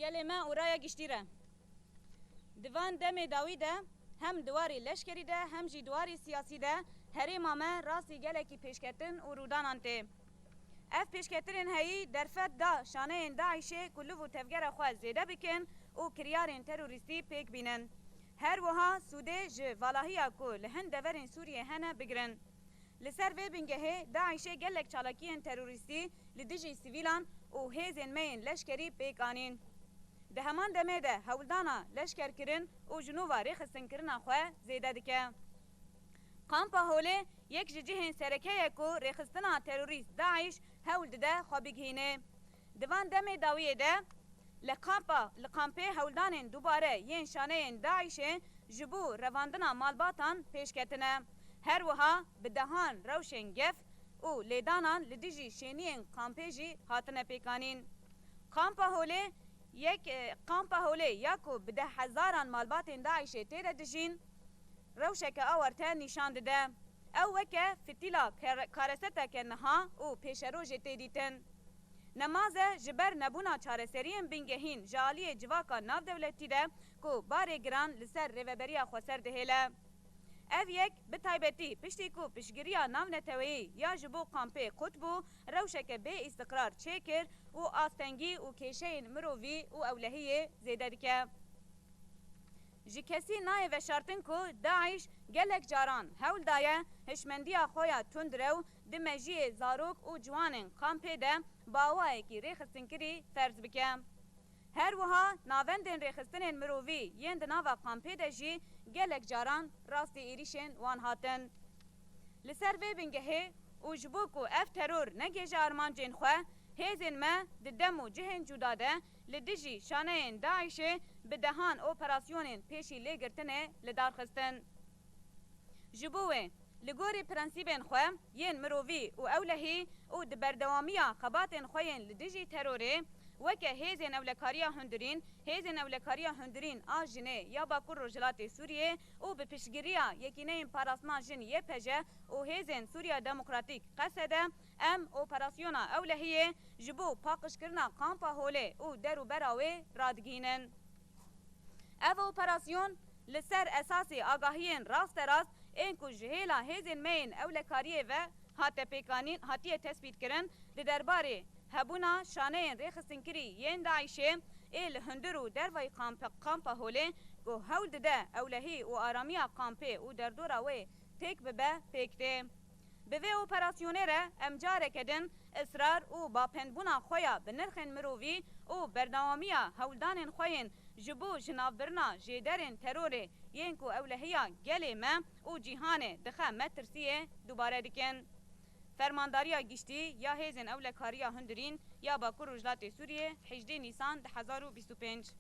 گل ما اورaya گشتیره دوان دم داوی ده هم دواری لشکری ده هم جی دواری سیاسی ده هریما ما راسی گلکی پیشکتن و رودانان ته اف پیشکترین هایی درفت دا شانه داعشه کلو و تفگر خواه زیده بکن و کریارین تروریستی پیک بینن هر وها سوده جه والاهیا کو لهن دورین سوریه هنه بگرن لسر و بنگهه داعشه گلک چالاکین تروریستی لدیجی سیویلان و هیزین مین لشکری پیکانین ده همان دمه ده هولدانا لشکر کرن و جنوبا ریخستن کرن خواه زیده دکه قامپا هوله یک جهن سرکه کو ریخستنا تروریست داعش هول ده خوابگهینه دوان دمه داویه ده لقامپه هولدانین دوباره ین شانه داعش جبو رواندنا مالباتان پیشکتنه هر وها بدهان روشن گف او لیدانان لدیجی شینین قامپه جی هاتنه پیکانین قامپا هوله یاکو بده هزاران مالباتین داعش تیره دجین روشک آورته نشان ده او وکه فتیلا کارسته که نها او پیشروج تیدیتن نمازه جبر نبونا چارسرین بینگهین جالی جواکا ناو دولتی ده کو بار گران لسر ریوبریا خوسر دهیله او یک بتایبتی پشتی کو پشگیریا ناو نتوی یا جبو قامپه قطبو روشک به استقرار چکر و آستنگی و کشین مرووی و اولهی زیده دکه جی کسی نای و شرطن کو داعش گلک جاران هول دایه هشمندیا خویا تندرو دمجی زاروک و جوانن قامپه ده باوای کی ریخستن کری فرض بکم هر وها ناوندن ریخستن مرووی یند ناوا قامپه ده جی گلک جاران راستی ایریشن وان هاتن لسر و بنگهه و جبو کو اف ترور نگیج آرمانجین خواه هیزن ما ددمو جهن جداده لدیجی شانه داعش بدهان اپراسیونین پیشی لگرتنه لدار خستن جبوه لگوری پرنسیبین خواه ین مرووی و اولهی و دبردوامیا خباتین خوین لدیجی تروره وکه هیزن اولکاریا هندرین آجنه یا باکور رجلات سوریه و به پیشگیریا یکینه پاراسمان جن یه پجه و هیزن سوریا دموکراتیک قصده ام اپراسیونا اولهیه جبو پاقش کرنا قامپا هوله و درو براوه رادگینن او اپراسیون لسر اساسی آگاهین راست اینکو جهیلا هیزن مین اولکاریه و هاتیه تثبیت کرن لدرباره هبونا شانه ریخستن کری ین داعشه ایل هندرو دروی قامپا هوله گو هول ده اولهی و آرامیا قامپه و دردورا وی پیک ببه پیکته به وی اپراسیونه را امجاره کدن اصرار و با پنبونا خویا بنرخن مرووی و بردوامیا هولدانن خوین جبو جنابرنا جیدرن تروره ینکو اولهیا گلی ما و جیهانه دخه مترسیه دوباره دکن فرمانداریا گشتی یا هیزن اولکاریا هندرین یا باکور رجلات سوریه 18 نیسان 2025